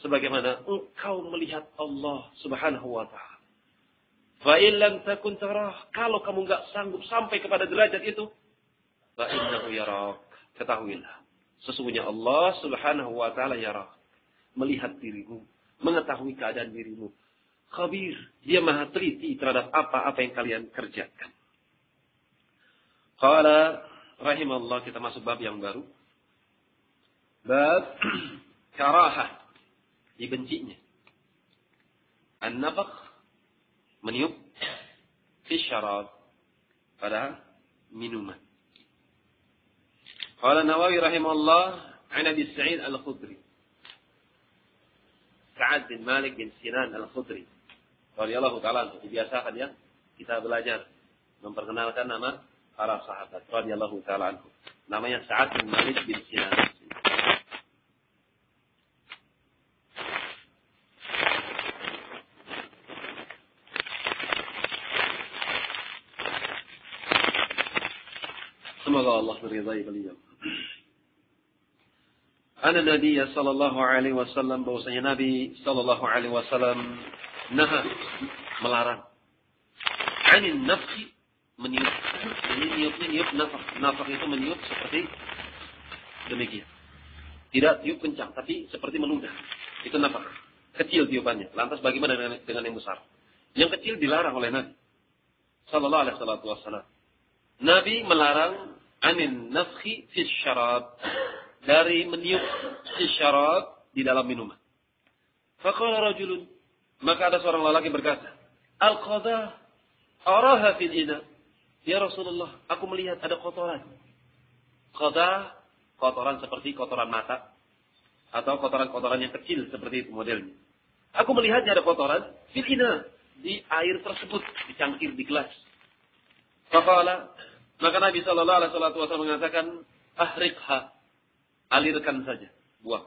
sebagaimana engkau melihat Allah Subhanahu wa taala. Fa in lam takun tarah, kalau kamu enggak sanggup sampai kepada derajat itu, fa innahu yarak. Ketahuilah, sesungguhnya Allah Subhanahu wa taala yarak, melihat dirimu, mengetahui keadaan dirimu. Khabir, dia Maha teliti terhadap apa-apa yang kalian kerjakan. Qala rahimallah, kita masuk bab yang baru. Bab karahah, dibencinya. An-nafakh, meniup, fi syarab, pada minuman. Qala Nawawi rahimahullah, an Abi Sa'id al-Khudri, Sa'ad bin Malik bin Sinan al-Khudri radhiyallahu ta'ala anhu. Dibiasakan ya kita belajar memperkenalkan nama para sahabat radhiyallahu ta'ala anhu. Namanya Sa'ad bin Malik bin Sinan. Semoga Allah meridai beliau. Anna Nabi sallallahu alaihi wasallam, bahwasanya Nabi sallallahu alaihi wasallam naha, melarang. Anin nafsi, meniup. Ini niup nafas. Nafas itu meniup seperti demikian. Tidak tiup kencang, tapi seperti meludah. Itu nafas. Kecil tiupannya. Lantas bagaimana dengan yang besar? Yang kecil dilarang oleh Nabi sallallahu alaihi wasallam. Nabi melarang anin nafsi fi syarab, dari meniup fi syarab di dalam minuman. Faqala rajulun, maka ada seorang lelaki berkata, al-qadah araha fil ina. Ya Rasulullah, aku melihat ada kotoran. Qadah, kotoran seperti kotoran mata atau kotoran-kotoran yang kecil seperti itu modelnya. Aku melihatnya ada kotoran fil ina, di air tersebut, di cangkir, di gelas. Faqala, maka Nabi sallallahu alaihi wasallam mengatakan, ahriqha, alirkan saja, buang.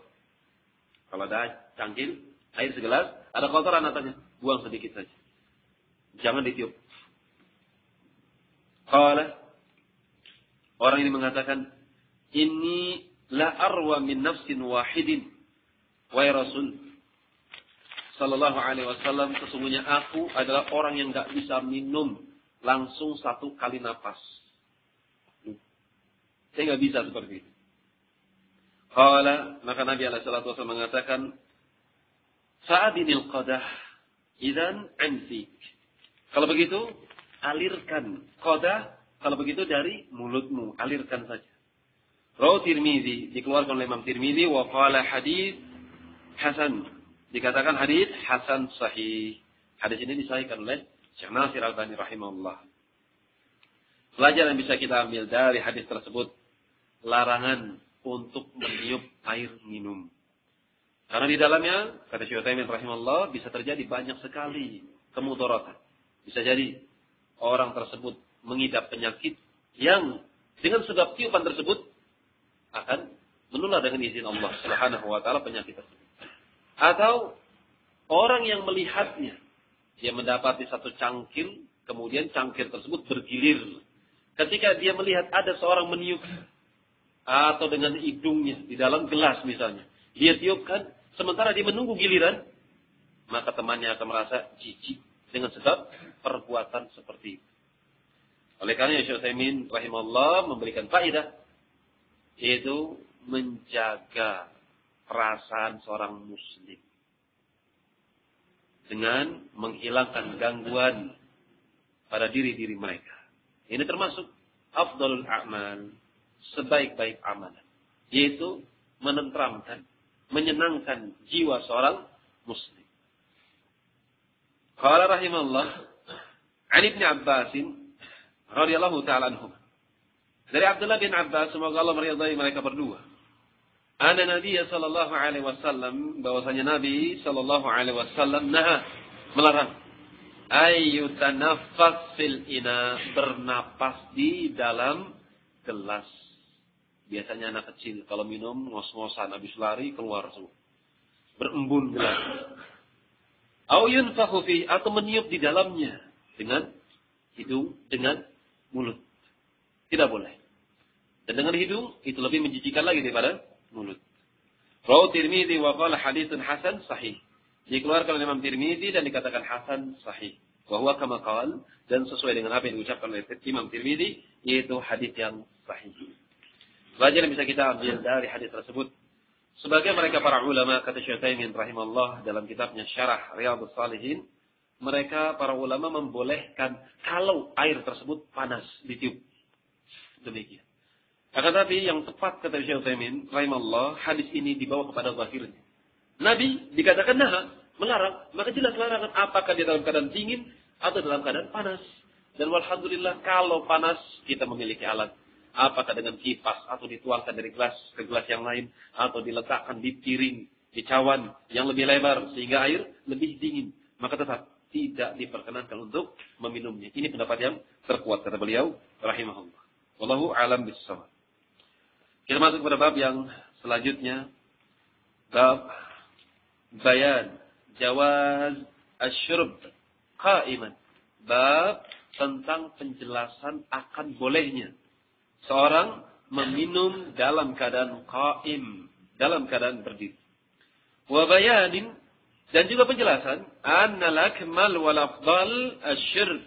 Kalau ada cangkir, air segelas, ada kotoran atasnya, buang sedikit saja. Jangan ditiup. Qala, orang ini mengatakan, inni la arwa min nafsin wahidin. Wahai Rasul sallallahu alaihi wasallam, sesungguhnya aku adalah orang yang enggak bisa minum langsung satu kali napas. Saya enggak bisa seperti itu. Qala, maka Nabi alaihi salatu wasallam mengatakan, sa'adinil qadah idzan anfik. Kalau begitu, alirkan qadah, kalau begitu dari mulutmu, alirkan saja. Rawi Tirmizi, dikeluarkan oleh Imam Tirmizi, wa qala hadits hasan, dikatakan hadits hasan sahih. Hadis ini disahihkan oleh Syekh Nasir Al-Albani rahimahullah. Pelajaran yang bisa kita ambil dari hadis tersebut, larangan untuk meniup air minum. Karena di dalamnya, kata Syekh Utsaimin rahimahullah, bisa terjadi banyak sekali kemudaratan. Bisa jadi orang tersebut mengidap penyakit yang dengan sebab tiupan tersebut akan menular dengan izin Allah Subhanahu wa taala penyakit tersebut. Atau orang yang melihatnya, dia mendapati satu cangkir, kemudian cangkir tersebut bergilir. Ketika dia melihat ada seorang meniup, atau dengan hidungnya di dalam gelas misalnya, dia tiupkan, sementara dia menunggu giliran, maka temannya akan merasa jijik dengan sebab perbuatan seperti itu. Oleh karena Syekh Utsaimin rahimahullah memberikan faedah, yaitu menjaga perasaan seorang muslim dengan menghilangkan gangguan pada diri-diri mereka. Ini termasuk afdalul a'mal, sebaik-baik amalan, yaitu menenteramkan, menyenangkan jiwa seorang muslim. Qala rahimahullah, an Ibnu Abbas radhiyallahu ta'ala anhu. Dari Abdullah bin Abbas, semoga Allah meridai mereka berdua. Anna Nabi sallallahu alaihi wasallam, bahwasanya Nabi sallallahu alaihi wasallam melarang ayyutanaffas fil ina, bernapas di dalam gelas. Biasanya anak kecil kalau minum ngos-ngosan, habis lari keluar semua, berembun gelas. Au yunfakhu fi, atau meniup di dalamnya dengan hidung, dengan mulut. Tidak boleh. Dan dengan hidung itu lebih menjijikan lagi daripada mulut. Rawi Tirmizi wa qala haditsun hasan sahih. Dikeluarkan oleh Imam Tirmizi dan dikatakan hasan sahih. Wa huwa kama qala, dan sesuai dengan apa yang diucapkan oleh Imam Tirmizi, yaitu hadis yang sahih. Pelajaran yang bisa kita ambil dari hadis tersebut, sebagai mereka para ulama, kata Syekh Utsaimin rahimahullah dalam kitabnya Syarah Riyadhus Shalihin, mereka para ulama membolehkan kalau air tersebut panas ditiup. Demikian. Akan tapi yang tepat kata Syekh Utsaimin rahimahullah, hadis ini dibawa kepada zahirnya. Nabi dikatakan melarang, maka jelas larangan, apakah dia dalam keadaan dingin atau dalam keadaan panas. Dan walhamdulillah kalau panas kita memiliki alat. Apakah dengan kipas atau dituangkan dari gelas ke gelas yang lain, atau diletakkan di piring, di cawan yang lebih lebar sehingga air lebih dingin, maka tetap tidak diperkenankan untuk meminumnya. Ini pendapat yang terkuat kata beliau rahimahullah. Wallahu a'lam bissawab. Kita masuk pada bab yang selanjutnya, bab bayan jawaz asyurb qa'iman. Bab tentang penjelasan akan bolehnya seorang meminum dalam keadaan qaim, dalam keadaan berdiri. Wa bayanin, dan juga penjelasan, annal akmal wal afdal asyirb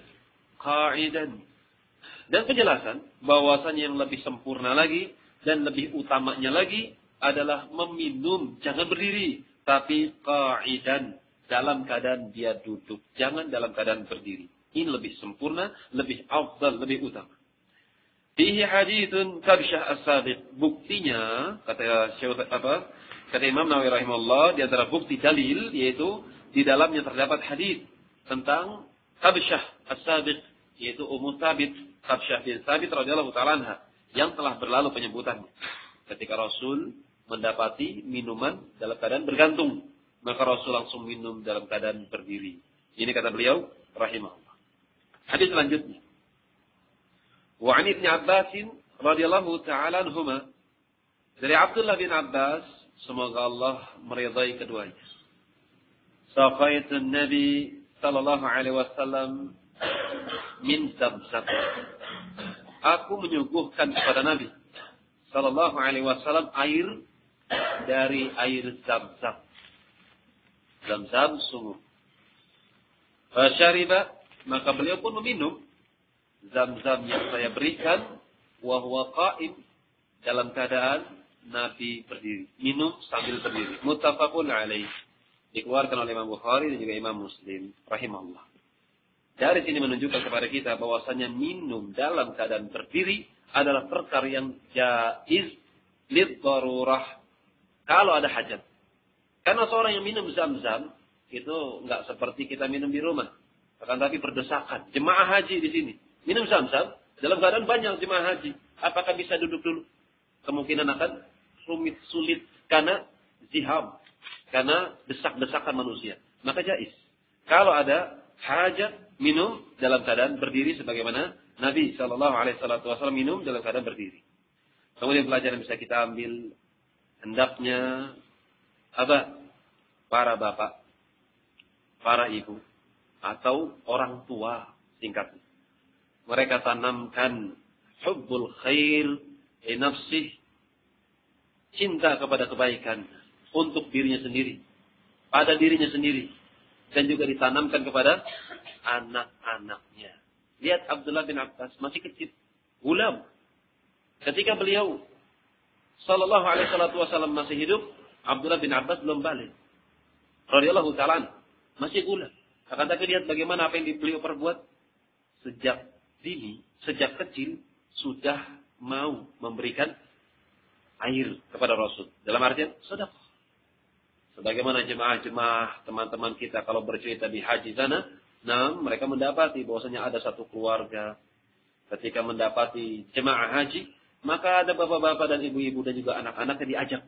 qa'idan. Dan penjelasan bahwasanya yang lebih sempurna lagi dan lebih utamanya lagi adalah meminum jangan berdiri, tapi qa'idan, dalam keadaan dia duduk, jangan dalam keadaan berdiri. Ini lebih sempurna, lebih afdal, lebih utama. Fihi hadithun Kabsyah as-Sabiq. Buktinya, kata Imam Nawawi rahimahullah, di antara bukti dalil, yaitu di dalamnya terdapat hadith tentang Kabsyah as-Sabiq, yaitu Ummu Thabit, Kabsyah bin Thabit radhiyallahu ta'ala anha, yang telah berlalu penyebutannya. Ketika Rasul mendapati minuman dalam keadaan bergantung, maka Rasul langsung minum dalam keadaan berdiri. Ini kata beliau rahimahullah. Hadis selanjutnya. Wa 'an Ibnu Abbas radhiyallahu ta'ala anhuma, dari Abdullah bin Abbas, semoga Allah meridai keduanya. Saqaitun Nabi sallallahu alaihi wasallam min Zamzam. Aku menyuguhkan kepada Nabi sallallahu alaihi wasallam air dari air Zamzam. Zamzam sungguh. Fasyariba, maka beliau pun meminum Zamzam yang saya berikan, wa huwa qa'im, dalam keadaan Nabi berdiri. Minum sambil berdiri. Muttafaqun alaih. Dikeluarkan oleh Imam Bukhari dan juga Imam Muslim rahimahullah. Dari sini menunjukkan kepada kita bahwasanya minum dalam keadaan berdiri adalah perkara yang jaiz lid-darurah, kalau ada hajat. Karena seorang yang minum Zamzam itu enggak seperti kita minum di rumah, akan tapi berdesakan. Jemaah haji di sini minum Zamzam dalam keadaan banyak jemaah haji. Apakah bisa duduk dulu? Kemungkinan akan sulit karena ziham, karena desak-desakan manusia. Maka jaiz. Kalau ada hajat, minum dalam keadaan berdiri sebagaimana Nabi SAW minum dalam keadaan berdiri. Kemudian pelajaran bisa kita ambil, hendaknya para bapak, para ibu, atau orang tua singkatnya, mereka tanamkan hubbul khair li nafsih, cinta kepada kebaikan untuk dirinya sendiri, pada dirinya sendiri, dan juga ditanamkan kepada anak-anaknya. Lihat Abdullah bin Abbas masih kecil, gulam. Ketika beliau sallallahu alaihi wasallam masih hidup, Abdullah bin Abbas belum balik. Radhiyallahu ta'ala masih gulam. Akan tapi lihat bagaimana apa yang beliau perbuat sejak dini, sejak kecil sudah mau memberikan air kepada Rasul. Dalam artian sedekah. Sebagaimana jemaah-jemaah teman-teman kita kalau bercerita di haji sana, nah mereka mendapati bahwasanya ada satu keluarga ketika mendapati jemaah haji, maka ada bapak-bapak dan ibu-ibu dan juga anak-anak yang diajak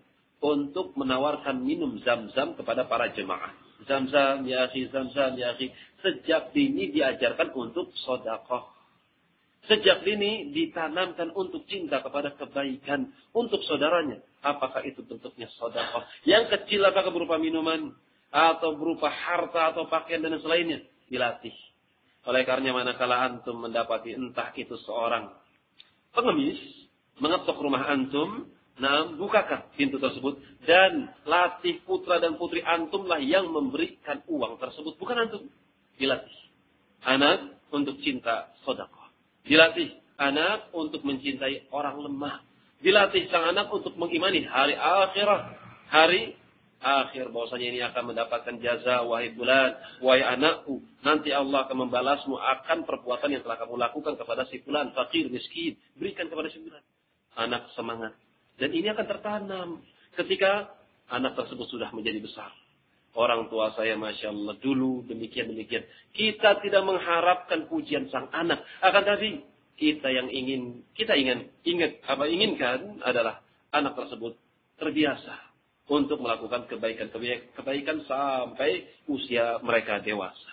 untuk menawarkan minum Zamzam kepada para jemaah. Zamzam ya akhi, Zamzam ya akhi. Sejak dini diajarkan untuk sedekah. Sejak dini ditanamkan untuk cinta kepada kebaikan untuk saudaranya. Apakah itu bentuknya sedekah? Yang kecil apakah berupa minuman atau berupa harta atau pakaian dan selainnya? Dilatih. Oleh karenanya manakala antum mendapati entah itu seorang pengemis mengetok rumah antum, nah bukakan pintu tersebut dan latih putra dan putri antumlah yang memberikan uang tersebut, bukan antum. Dilatih anak untuk cinta sedekah. Dilatih anak untuk mencintai orang lemah. Dilatih sang anak untuk mengimani hari akhirat. Hari akhir bahwasanya ini akan mendapatkan jaza, wahai bulan, wahai anakku. Nanti Allah akan membalasmu akan perbuatan yang telah kamu lakukan kepada si fulan, fakir, miskin. Berikan kepada si fulan. Anak semangat. Dan ini akan tertanam ketika anak tersebut sudah menjadi besar. Orang tua saya Masya Allah dulu demikian-demikian. Kita tidak mengharapkan pujian sang anak. Akan tapi kita yang inginkan adalah anak tersebut terbiasa untuk melakukan kebaikan sampai usia mereka dewasa.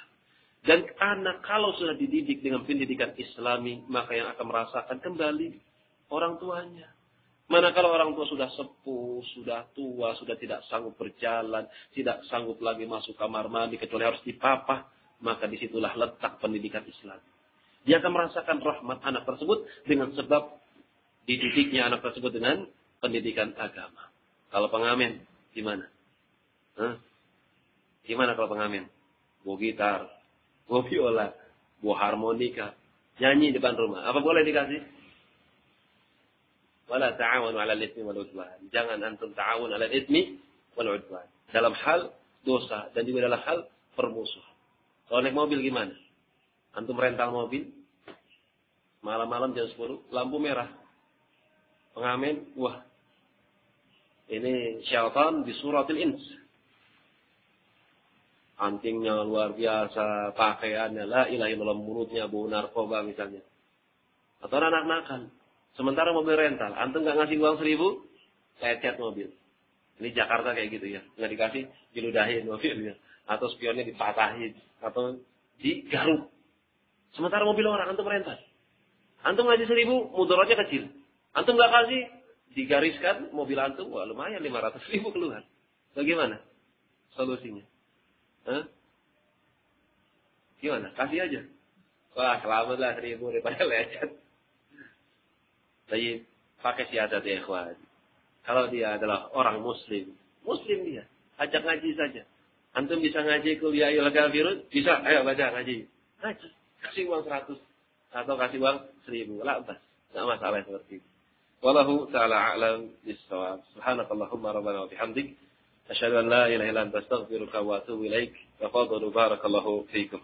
Dan anak kalau sudah dididik dengan pendidikan Islami, maka yang akan merasakan kembali orang tuanya. Manakala orang tua sudah sepuh, sudah tua, sudah tidak sanggup berjalan, tidak sanggup lagi masuk kamar mandi kecuali harus dipapah, maka disitulah letak pendidikan Islam. Dia akan merasakan rahmat anak tersebut dengan sebab dididiknya anak tersebut dengan pendidikan agama. Kalau pengamen, gimana? Gimana kalau pengamen? Bawa gitar, bawa biola, bawa harmonika, nyanyi depan rumah. Apa boleh dikasih? Wala ta'awanu 'alal itsmi wal 'udwan. Jangan antum ta'awun 'alal itsmi wal 'udwan. Dalam hal dosa dan juga dalam hal permusuhan. Kalau naik mobil gimana? Antum rental mobil, malam-malam jam 10, lampu merah. Pengamen, wah, ini syaitan di suratil ins. Antingnya luar biasa, pakaiannya, la ilaha illallah, mulutnya bau narkoba misalnya. Atau anak-anakan. Sementara mobil rental, antum nggak ngasih uang 1.000, lecet mobil. Ini Jakarta kayak gitu ya, nggak dikasih, diludahin mobilnya. Atau spionnya dipatahin, atau digaruk. Sementara mobil orang, antum rental. Antum ngasih 1.000, mudaratnya kecil. Antum nggak kasih, digariskan mobil antum, wah lumayan 500.000 keluar. Bagaimana solusinya? Gimana? Kasih aja. Wah selamatlah 1.000 daripada lecet. Jadi pakai siasat ya ikhwan. Kalau dia adalah orang muslim dia, ajak ngaji saja. Antum bisa ngaji kuliah il kafirun? Bisa, ayo baca ngaji. Ngaji. Kasih uang 100 atau kasih uang 1.000. Lantas, enggak masalah seperti itu. Wallahu ta'ala a'lam bis-shawab. Subhanakallahumma rabbana wa bihamdik, asyhadu an la ilaha illa anta astaghfiruka wa atubu ilaik. Wa fadlu barakallahu fiikum.